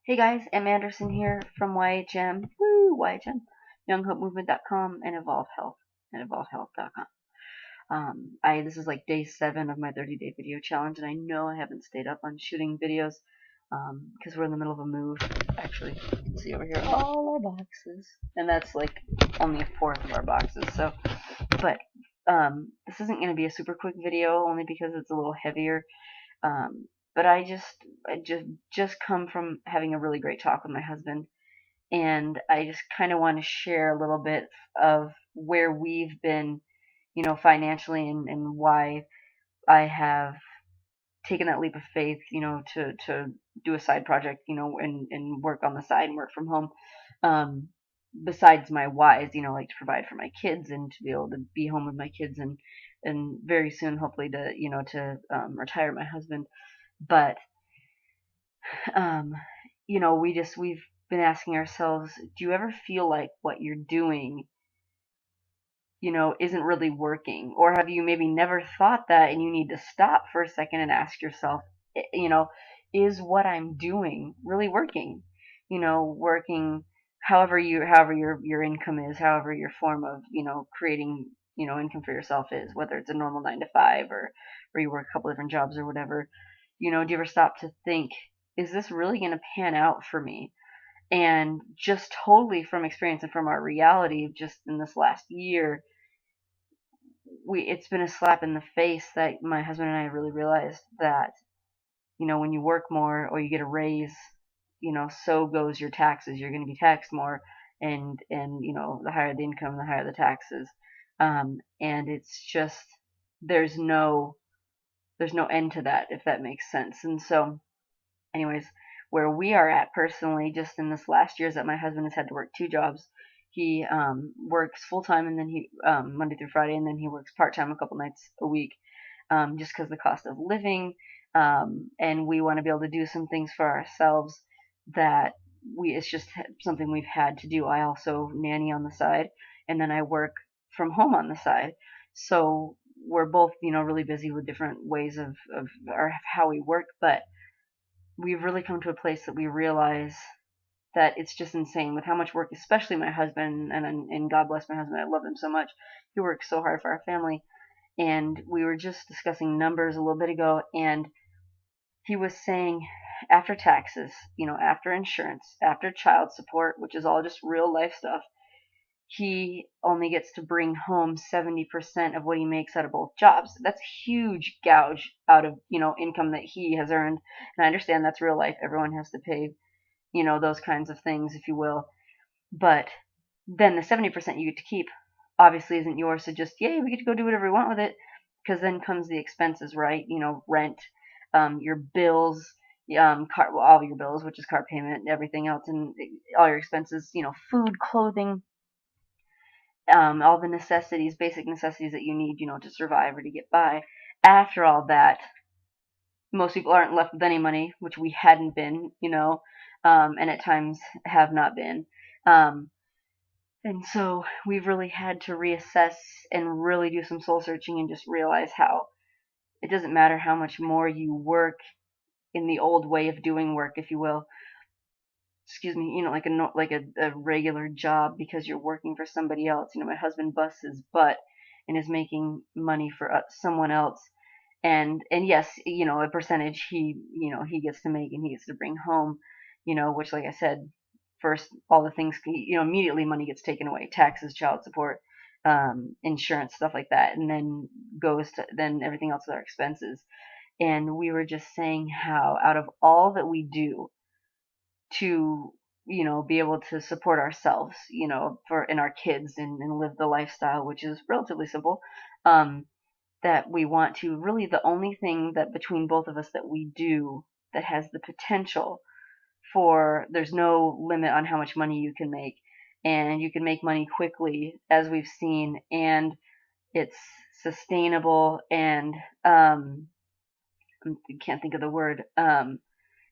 Hey guys, M. Anderson here from YHM, woo, YHM, YoungHopeMovement.com, and Evolve Health, and EvolveHealth.com. This is like day 7 of my 30-day video challenge, and I know I haven't stayed up on shooting videos, because we're in the middle of a move. Actually, you can see over here all our boxes, and that's like only a fourth of our boxes. So, but this isn't going to be a super quick video, only because it's a little heavier. Um, but I just come from having a really great talk with my husband, and I just kind of want to share a little bit of where we've been, financially, and why I have taken that leap of faith, to do a side project, and work on the side and work from home. Um, Besides my whys, like to provide for my kids and to be able to be home with my kids, and very soon, hopefully, to retire my husband. But um, we've been asking ourselves, do you ever feel like what you're doing, isn't really working? Or have you maybe never thought that and you need to stop for a second and ask yourself, is what I'm doing really working? Working however your income is, however your form of, creating, income for yourself is, whether it's a normal 9 to 5 or you work a couple different jobs or whatever. Do you ever stop to think, is this really going to pan out for me? And just totally from experience and from our reality, just in this last year, it's been a slap in the face that my husband and I really realized that, when you work more or you get a raise, so goes your taxes. You're going to be taxed more, and the higher the income, the higher the taxes. And it's just, there's no there's no end to that, if that makes sense. And so, anyways, where we are at personally, just in this last year, is that my husband has had to work 2 jobs. He works full time, and then he Monday through Friday, and then he works part time a couple nights a week, just because the cost of living, and we want to be able to do some things for ourselves that it's just something we've had to do. I also nanny on the side, and then I work from home on the side. So we're both, really busy with different ways of how we work, but we've really come to a place that we realize that it's just insane with how much work, especially my husband, and God bless my husband, I love him so much. He works so hard for our family, and we were just discussing numbers a little bit ago, and he was saying, after taxes, after insurance, after child support, which is all just real life stuff, he only gets to bring home 70% of what he makes out of both jobs. That's a huge gouge out of, income that he has earned. And I understand that's real life. Everyone has to pay, those kinds of things, if you will. But then the 70% you get to keep obviously isn't yours. So just, yay, we get to go do whatever we want with it. Because then comes the expenses, right? Rent, your bills, all your bills, which is car payment and everything else, and all your expenses, food, clothing, all the necessities, basic necessities that you need, to survive or to get by. After all that, most people aren't left with any money, which we hadn't been, and at times have not been. Um, and so we've really had to reassess and really do some soul searching and just realize how it doesn't matter how much more you work in the old way of doing work, if you will. Excuse me, like a regular job, because you're working for somebody else. My husband busts his butt and is making money for someone else, and yes, a percentage he gets to make and he gets to bring home, which, like I said, first, all the things, immediately money gets taken away: taxes, child support, insurance, stuff like that, and then everything else is our expenses. And we were just saying how, out of all that we do to, be able to support ourselves, and our kids, and live the lifestyle, which is relatively simple, that we want to really, the only thing that between both of us that we do that has the potential for, there's no limit on how much money you can make, and you can make money quickly, as we've seen, and it's sustainable, and I can't think of the word,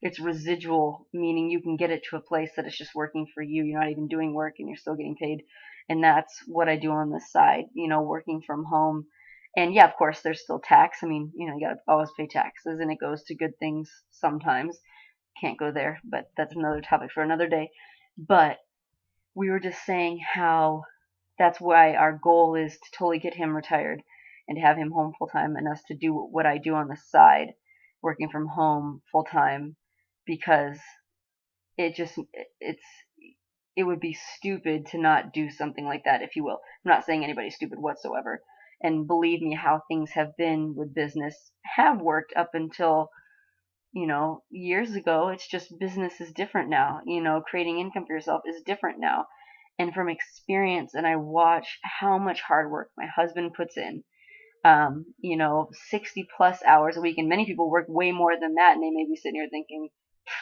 it's residual, meaning you can get it to a place that it's just working for you. You're not even doing work and you're still getting paid. And that's what I do on this side, working from home. And yeah, of course, there's still tax. I mean, you got to always pay taxes, and it goes to good things sometimes. can't go there, but that's another topic for another day. But we were just saying how that's why our goal is to totally get him retired and to have him home full time, and us to do what I do on the side, working from home full time, because it just it's it would be stupid to not do something like that, if you will. I'm not saying anybody's stupid whatsoever. And believe me, how things have been with business have worked up until, years ago. It's just business is different now. Creating income for yourself is different now. And from experience, and I watch how much hard work my husband puts in, 60 plus hours a week. And many people work way more than that, and they may be sitting here thinking,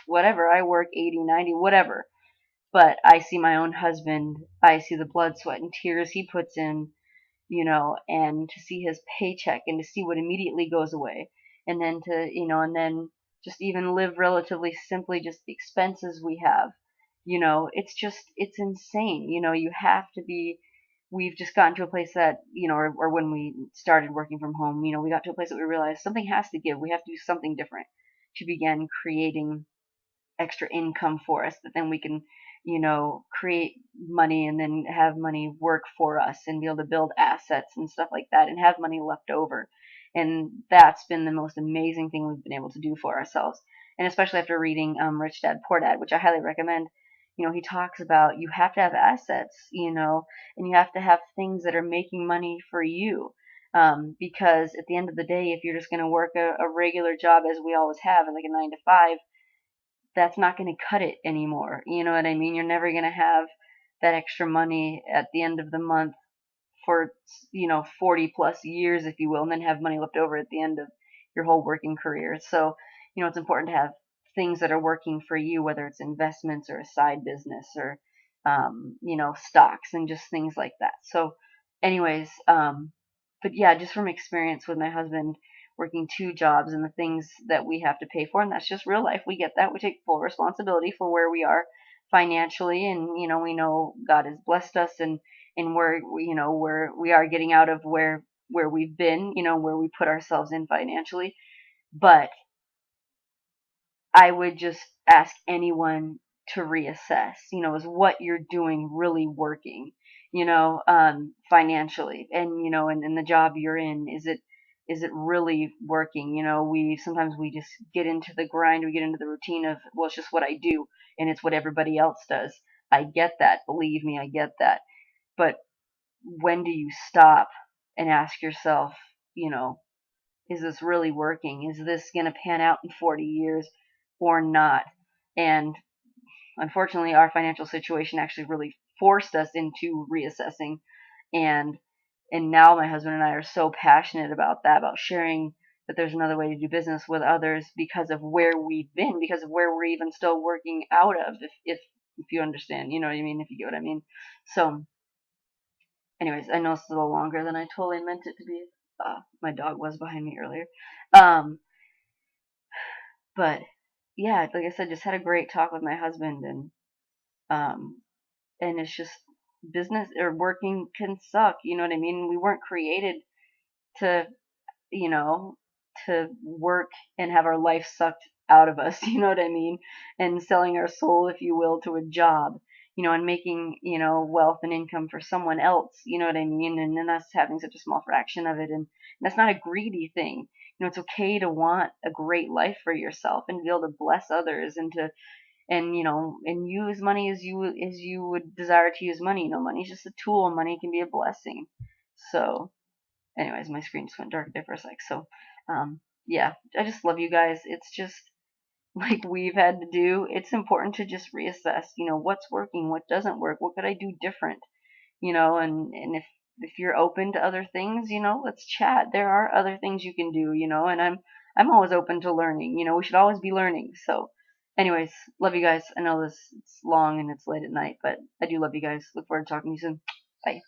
whatever, I work 80, 90, whatever. But I see my own husband, I see the blood, sweat, and tears he puts in, and to see his paycheck and to see what immediately goes away. And then and then just even live relatively simply, just the expenses we have. It's insane. You have to be, we've just gotten to a place that, or when we started working from home, we got to a place that we realized something has to give. We have to do something different to begin creating extra income for us that then we can, create money and then have money work for us and be able to build assets and stuff like that and have money left over. And that's been the most amazing thing we've been able to do for ourselves. And especially after reading Rich Dad Poor Dad, which I highly recommend. He talks about you have to have assets, and you have to have things that are making money for you. Because at the end of the day, if you're just going to work a regular job as we always have, like a 9 to 5, that's not going to cut it anymore. You know what I mean? You're never going to have that extra money at the end of the month for, 40 plus years, if you will, and then have money left over at the end of your whole working career. So, it's important to have things that are working for you, whether it's investments or a side business or, stocks and just things like that. So, anyways, but yeah, just from experience with my husband working 2 jobs and the things that we have to pay for, and that's just real life. We get that. We take full responsibility for where we are financially, and we know God has blessed us, and where we are getting out of where we've been, where we put ourselves in financially. But I would just ask anyone to reassess, is what you're doing really working, financially, and, and the job you're in, is it really working? We just get into the grind, we get into the routine of, well, it's just what I do, and it's what everybody else does. I get that. Believe me, I get that. But when do you stop and ask yourself, is this really working? Is this going to pan out in 40 years or not? And unfortunately, our financial situation actually really forced us into reassessing. And now my husband and I are so passionate about that, about sharing that there's another way to do business with others, because of where we've been, because of where we're even still working out of, if you understand, you know what I mean, if you get what I mean. So anyways, I know it's a little longer than I totally meant it to be. My dog was behind me earlier. Um, but yeah, like I said, just had a great talk with my husband, um, and it's just business or working can suck. You know what I mean? We weren't created to, you know, to work and have our life sucked out of us. You know what I mean? And selling our soul, if you will, to a job. And making, wealth and income for someone else, you know what I mean? And then us having such a small fraction of it. And that's not a greedy thing. It's okay to want a great life for yourself and to be able to bless others and to, and use money as you would desire to use money. Money's just a tool, and money can be a blessing. So, anyways, my screen just went dark there for a sec. So, yeah, I just love you guys. It's just like we've had to do. It's important to just reassess, what's working, what doesn't work, what could I do different, and if you're open to other things, let's chat. There are other things you can do, and I'm always open to learning. We should always be learning. So, anyways, love you guys. I know it's long and it's late at night, but I do love you guys. Look forward to talking to you soon. Bye.